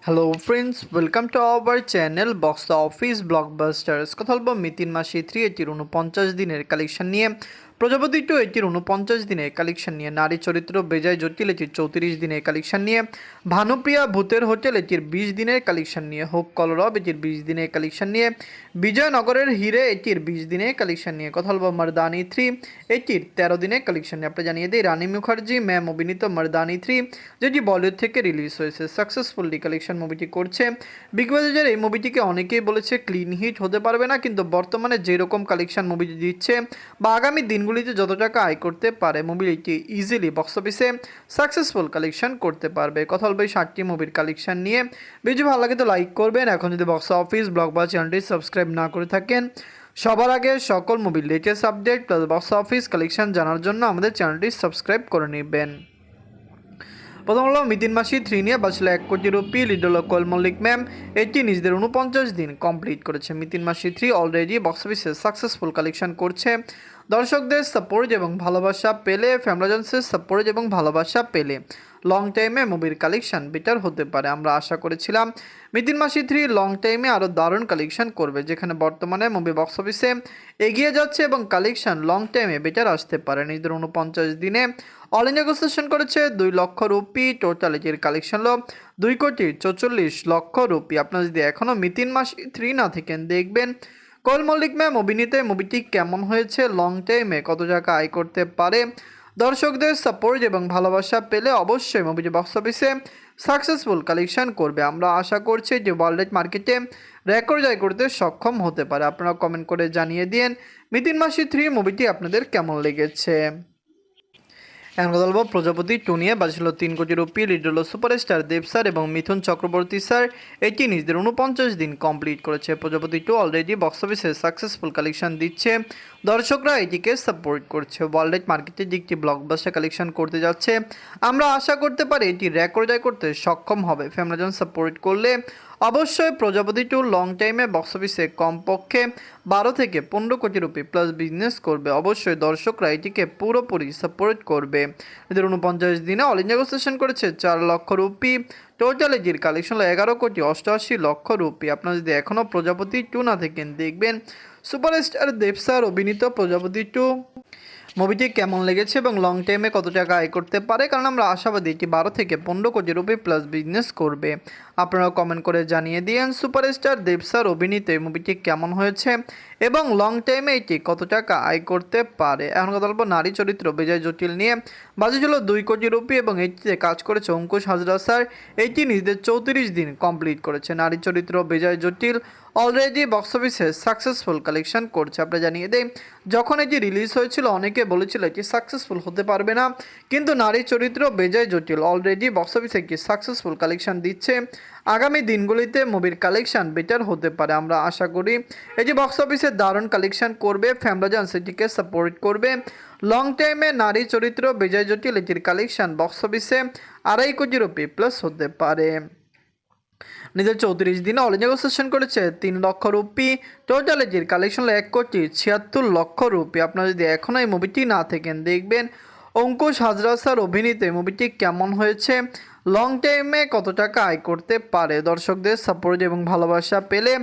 Hello friends, welcome to our channel box office blockbusters. কথা বলবো মিতিন মাসি 3 এটির 49 দিনের কালেকশন নিয়ে, প্রজাপতি 2 এটির 49 দিনের কালেকশন নিয়ে, নারী চরিত্র বেজায় জটিল এটির 34 দিনের কালেকশন নিয়ে, ভানুপ্রিয়া ভূতের হোটেল এটির 20 দিনের কালেকশন নিয়ে, হোক কলরব এটির 20 দিনের কালেকশন নিয়ে, বিজয়নগরের হিরে এটির 20 দিনের কালেকশন নিয়ে, কথা বলবো মারদানি 3 এটির 13 দিনের কালেকশন নিয়ে। আপনি জানিয়ে দিই রানী মুখার্জি ম্যাম অভিনীত মারদানি 3, যেটি বলিউড থেকে রিলিজ হয়েছে, সাকসেসফুলি কালেকশন মুভিটি করছে। বিগ বাজারের এই মুভিটিকে অনেকেই বলেছে ক্লিন হিট হতে পারবে না, কিন্তু বর্তমানে যেরকম কালেকশন মুভিটি দিচ্ছে বা আগামী দিনগুলিতে যত টাকা আয় করতে পারে, মুভিটি ইজিলি বক্স অফিসে সাকসেসফুল কালেকশন করতে পারবে। কথা বলবো এই 60টি মুভির কালেকশন নিয়ে। ভিডিও ভালো লাগে তো লাইক করবেন। এখন যদি বক্স অফিস ব্লগ বা চ্যানেলটি সাবস্ক্রাইব না করে থাকেন, সবার আগে সকল মুভির latest update plus box office collection জানার জন্য আমাদের চ্যানেলটি সাবস্ক্রাইব করে নেবেন। প্রথম হলো মিতিন মাসি 3 নিয়ে বাঁচল 1 কোটি রুপি। লিড হলো কোয়েল মল্লিক ম্যাম, এটি নিজেদের 49 দিন কমপ্লিট করেছে। মিতিন মাসি 3 অলরেডি বক্স অফিসে সাকসেসফুল কালেকশন করছে। দর্শকদের সাপোর্ট এবং ভালোবাসা পেলে, ফ্যামিলিজন্সের সাপোর্ট এবং ভালোবাসা পেলে লং টাইমে মুভির কালেকশন বেটার হতে পারে। আমরা আশা করেছিলাম মিতিন মাসি 3 লং টাইমে আরও দারুণ কালেকশন করবে, যেখানে বর্তমানে মুভি বক্স অফিসে এগিয়ে যাচ্ছে এবং কালেকশন লং টাইমে বেটার আসতে পারে। নিজেদের 49 দিনে অল ইন্ডিয়া নেগোসিয়েশন করেছে 2 লক্ষ রুপি। টোটাল এটির কালেকশন হলো 2 কোটি 44 লক্ষ রুপি। আপনারা যদি এখনও মিতিন মাসি 3 না থাকেন, দেখবেন কোয়েল মল্লিক ম্যাম অভিনীত মুভিটি কেমন হয়েছে, লং টাইমে কত টাকা আয় করতে পারে। দর্শকদের সাপোর্ট এবং ভালোবাসা পেলে অবশ্যই মুভিটি বক্স অফিসে সাকসেসফুল কালেকশন করবে। আমরা আশা করছি যে ওয়ার্ল্ড মার্কেটে রেকর্ড আয় করতে সক্ষম হতে পারে। আপনারা কমেন্ট করে জানিয়ে দিন মিতিন মাসি 3 মুভিটি আপনাদের কেমন লেগেছে। এখন কথা বলবো প্রজাপতি 2 নিয়ে। বাজছিল 3 কোটি রুপি। লিড হলো সুপারস্টার দেব স্যার এবং মিথুন চক্রবর্তী স্যার, এটি নিজেদের 49 দিন কমপ্লিট করেছে। প্রজাপতি 2 অলরেডি বক্স অফিসে সাকসেসফুল কালেকশন দিচ্ছে, দর্শকরা এটিকে সাপোর্ট করছে। ওয়ার্ল্ড মার্কেটের দিকটি ব্লকবাস্টার কালেকশন করতে যাচ্ছে। আমরা আশা করতে পারি এটি রেকর্ড আয় করতে সক্ষম হবে। ফ্যামিলিজন সাপোর্ট করলে অবশ্যই প্রজাপতি 2 লং টাইমে বক্স অফিসে কমপক্ষে 12 থেকে 15 কোটি রুপি প্লাস বিজনেস করবে। অবশ্যই দর্শকরা এটিকে পুরোপুরি সাপোর্ট করবে। এদের 49 দিনে অল ইন্ডিয়া নেগোসিয়েশন করেছে 4 লক্ষ রুপি। টোটাল এটির কালেকশন হলো 11 কোটি 88 লক্ষ রুপি। আপনারা যদি এখনও প্রজাপতি 2 না থাকেন, দেখবেন সুপারস্টার দেব স্যার অভিনীত প্রজাপতি 2 মুভিটি কেমন লেগেছে এবং লং টাইমে কত টাকা আয় করতে পারে, কারণ আমরা আশাবাদী এটি 12 থেকে 15 কোটি রুপি প্লাস বিজনেস করবে। আপনারা কমেন্ট করে জানিয়ে দিন সুপারস্টার দেব স্যার অভিনীত এই মুভিটি কেমন হয়েছে এবং লং টাইমে এটি কত টাকা আয় করতে পারে। এখন কথা বলবো নারী চরিত্র বেজায় জটিল নিয়ে। বাজেট হলো 2 কোটি রুপি এবং এটিতে কাজ করেছে অঙ্কুশ হাজরা স্যার, এটি নিজেদের 34 দিন কমপ্লিট করেছে। নারী চরিত্র বেজায় জটিল অলরেডি বক্স অফিসে সাকসেসফুল কালেকশন করছে। আমরা জানিয়ে দেই যখন এটি রিলিজ হয়েছিল অনেকে বলেছিল এটি সাকসেসফুল হতে পারবে না, কিন্তু নারী চরিত্র বেজায় জটিল অলরেডি বক্স অফিসে একটি সাকসেসফুল কালেকশন দিচ্ছে। আগামী দিনগুলিতে মুভির কালেকশন বেটার হতে পারে। আমরা আশা করি এটি বক্স অফিসে দারুণ কালেকশন করবে। ফ্যামিলিজন এটিকে সাপোর্ট করবে। লং টাইমে নারী চরিত্র বেজায় জটিল এটির কালেকশন বক্স অফিসে 2.5 কোটি রুপি প্লাস হতে পারে। নিজের 34 দিনে অল ইন্ডিয়া নেগোসিয়েশন করেছে 3 লক্ষ রুপি। টোটাল এটির কালেকশন হলো 1 কোটি 76 লক্ষ রুপি। আপনারা যদি এখনও এই মুভিটি না থাকেন, দেখবেন অঙ্কুশ হাজরা স্যার অভিনীত এই মুভিটি কেমন হয়েছে, লং টাইমে কত টাকা আয় করতে পারে। দর্শকদের সাপোর্ট এবং ভালোবাসা পেলে,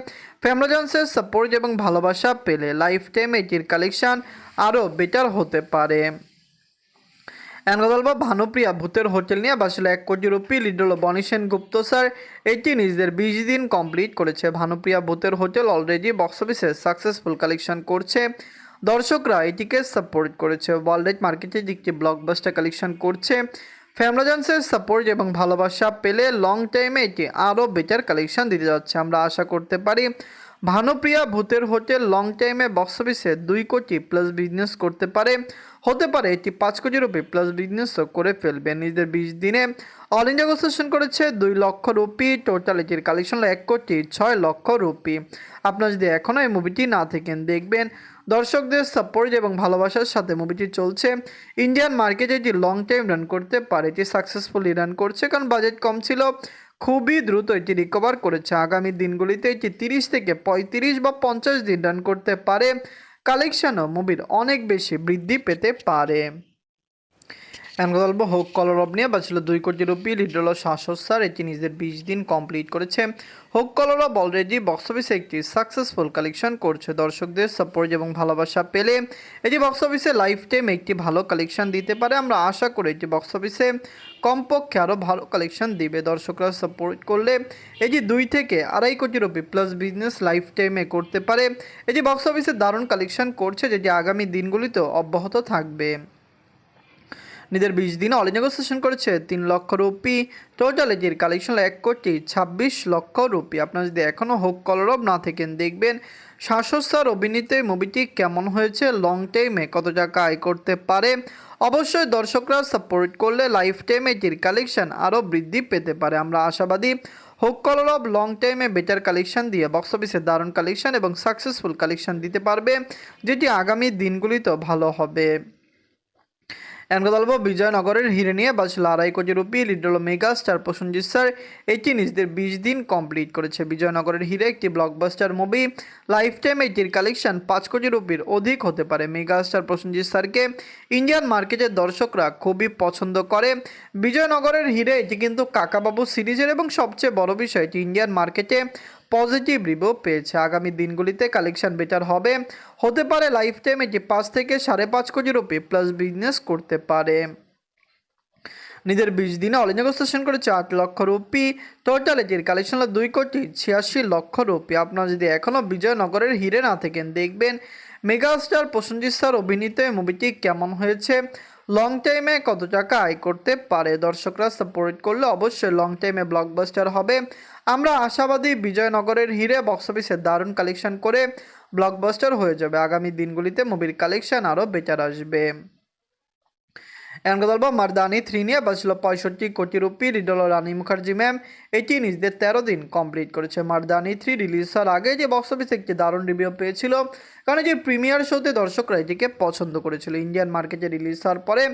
ফ্যামিলিজন্সের সাপোর্ট এবং ভালোবাসা পেলে লাইফ টাইম এটির কালেকশন আরও বেটার হতে পারে। এখন কথা বলবো ভানুপ্রিয়া ভূতের হোটেল নিয়ে। বাসছিল 1 কোটি রুপি। লিড হলো বনি সেনগুপ্ত স্যার, এটি নিজেদের 20 দিন কমপ্লিট করেছে। ভানুপ্রিয়া ভূতের হোটেল অলরেডি বক্স অফিসে সাকসেসফুল কালেকশন করছে, দর্শকরা এটিকে সাপোর্ট করেছে। ওয়ার্ল্ড মার্কেটের দিকটি ব্লকবাস্টার কালেকশন করছে। ফ্যামিলিজন্সের সাপোর্ট এবং ভালোবাসা পেলে লং টাইমে এটি আরও বেটার কালেকশন দিতে যাচ্ছে। আমরা আশা করতে পারি ভানুপ্রিয়া ভূতের হোটেল লং টাইমে বক্স অফিসে 2 কোটি প্লাস বিজনেস করতে পারে, হতে পারে এটি 5 কোটি রুপি প্লাস বিজনেসও করে ফেলবে। নিজেদের 20 দিনে অল ইন্ডিয়া নেগোসিয়েশন করেছে 2 লক্ষ রুপি। টোটাল এটির কালেকশন হলো 1 কোটি 6 লক্ষ রুপি। আপনারা যদি এখনও এই মুভিটি না থাকেন, দেখবেন দর্শকদের সাপোর্ট এবং ভালোবাসার সাথে মুভিটি চলছে। ইন্ডিয়ান মার্কেটে এটি লং টাইম রান করতে পারে, এটি সাকসেসফুলি রান করছে, কারণ বাজেট কম ছিল। খুবই দ্রুত এটি রিকভার করেছে। আগামী দিনগুলিতে এটি 30 থেকে 35 বা 50 দিন রান করতে পারে। কালেকশনও মুভির অনেক বেশি বৃদ্ধি পেতে পারে। এখন কথা বলবো হোক কলরব নিয়ে বাঁচল 2 কোটি রুপি, লিড হলো শাশ্বত স্যার, এটি নিজেদের 20 দিন কমপ্লিট করেছে। হোক কলরব অলরেডি বক্স অফিসে একটি সাকসেসফুল কালেকশন করছে। দর্শকদের সাপোর্ট এবং ভালোবাসা পেলে এটি বক্স অফিসে লাইফ টাইম একটি ভালো কালেকশন দিতে পারে। আমরা আশা করি এটি বক্স অফিসে কমপক্ষে আরও ভালো কালেকশন দিবে। দর্শকরা সাপোর্ট করলে এটি 2 থেকে 2.5 কোটি রুপি প্লাস বিজনেস লাইফ টাইমে করতে পারে। এটি বক্স অফিসে দারুণ কালেকশন করছে, যেটি আগামী দিনগুলিতেও অব্যাহত থাকবে। নিজের 20 দিনে অল নেগোসিয়েশন করেছে 3 লক্ষ রুপি। টোটাল এটির কালেকশন 1,26,00,000 রুপি। আপনারা যদি এখনও হোক কলরব না থাকেন, দেখবেন শাশ্বত স্যার অভিনীত মুভিটি কেমন হয়েছে, লং টাইমে কত টাকা আয় করতে পারে। অবশ্যই দর্শকরা সাপোর্ট করলে লাইফ টাইমে এটির কালেকশন আরও বৃদ্ধি পেতে পারে। আমরা আশাবাদী হোক কলরব লং টাইমে বেটার কালেকশন দিয়ে বক্স অফিসে দারুণ কালেকশন এবং সাকসেসফুল কালেকশন দিতে পারবে, যেটি আগামী দিনগুলিতেও ভালো হবে। এখন কথা বলবো বিজয়নগরের হিরে নিয়ে বাঁচল 2.5 কোটি রুপি, লিড হলো মেগা স্টার প্রসেনজিৎ স্যার, এটি নিজেদের 20 দিন কমপ্লিট করেছে। বিজয়নগরের হিরে একটি ব্লকবাস্টার মুভি, লাইফ টাইম এটির কালেকশন 5 কোটি রুপির অধিক হতে পারে। মেগা স্টার প্রসেনজিৎ স্যারকে ইন্ডিয়ান মার্কেটের দর্শকরা খুবই পছন্দ করে। বিজয়নগরের হিরে এটি কিন্তু কাকাবাবু সিরিজের এবং সবচেয়ে বড় বিষয় এটি ইন্ডিয়ান মার্কেটে পজিটিভ রিভিউ পেয়েছে। আগামী দিনগুলিতে কালেকশন বেটার হতে পারে। লাইফ টাইম এটি 5 থেকে 5.5 কোটি রুপি প্লাস বিজনেস করতে পারে। নিজের 20 দিনে অল নেগোসিয়েশন করেছে 8 লক্ষ রুপি। টোটাল এটির কালেকশন হলো 2,86,00,000 রুপি। আপনারা যদি এখনও বিজয়নগরের হিরে না থাকেন, দেখবেন মেগাস্টার প্রসেনজিৎ স্যার অভিনীত এই মুভিটি কেমন হয়েছে, লং টাইমে কত টাকা আয় করতে পারে। দর্শকরা সাপোর্ট করলে অবশ্যই লং টাইমে ব্লকবাস্টার হবে। আমরা আশাবাদী বিজয়নগরের হিরে বক্স অফিসে দারুণ কালেকশন করে ব্লকবাস্টার হয়ে যাবে। আগামী দিনগুলিতে মুভির কালেকশন আরও বেটার আসবে। এখন কথা বলবো মারদানি 3 নিয়ে বাঁচল 65 কোটি রুপি, লিড হলো রানী মুখার্জি ম্যাম, এটি নিজেদের 13 দিন কমপ্লিট করেছে। মারদানি 3 রিলিজ হওয়ার আগে যে বক্স অফিসে একটি দারুণ রিভিউ পেয়েছিল, কারণ যে প্রিমিয়ার শোতে দর্শকরা এটিকে পছন্দ করেছিল। ইন্ডিয়ান মার্কেটে রিলিজ হওয়ার পরে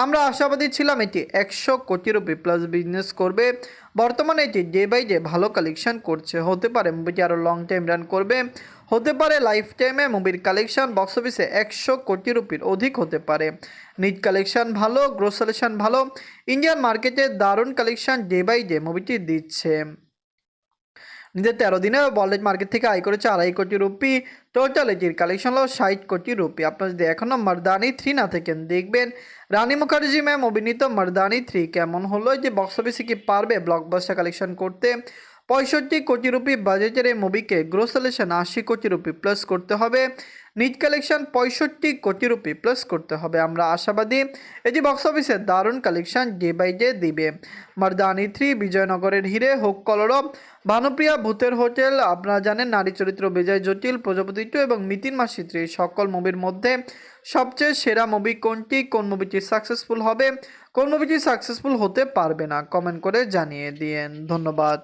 আমরা আশাবাদী ছিলাম এটি 100 কোটি রুপি প্লাস বিজনেস করবে। বর্তমানে এটি ডে বাই ডে ভালো কালেকশন করছে। হতে পারে মুভিটি আরও লং টাইম রান করবে, হতে পারে লাইফ টাইমে মুভির কালেকশন বক্স অফিসে 100 কোটি রুপির অধিক হতে পারে। নিট কালেকশন ভালো, গ্রোস কালেকশন ভালো, ইন্ডিয়ান মার্কেটে দারুণ কালেকশন ডে বাই ডে মুভিটি দিচ্ছে। নিজের 13 দিনে ওয়ার্ল্ড মার্কেট থেকে আয় করেছে 2.5 কোটি রুপি। টোটাল এটির কালেকশন হলো 60 কোটি রুপি। আপনার যদি এখনও মারদানি 3 না থাকেন, দেখবেন রানী মুখার্জি ম্যাম অভিনীত মারদানি 3 কেমন হলো, যে বক্স অফিসে কি পারবে ব্লকবাস্টার কালেকশন করতে। 65 কোটি রুপি বাজেটের এই মুভিকে গ্রোস কালেকশন 80 কোটি রুপি প্লাস করতে হবে। নিট কালেকশন 65 কোটি রুপি প্লাস করতে হবে। আমরা আশাবাদী এটি বক্স অফিসে দারুণ কালেকশন ডে বাই ডে দিবে। মারদানি 3, বিজয়নগরের হিরে, হোক কলরব, ভানুপ্রিয়া, ভূতের হোটেল, আপনারা জানেন নারী চরিত্র বেজায় জটিল, প্রজাপতি 2 এবং মিতিন মাসি 3, সকল মুভির মধ্যে সবচেয়ে সেরা মুভি কোনটি, কোন মুভিটি সাকসেসফুল হবে, কোন মুভিটি সাকসেসফুল হতে পারবে না, কমেন্ট করে জানিয়ে দিয়েন। ধন্যবাদ।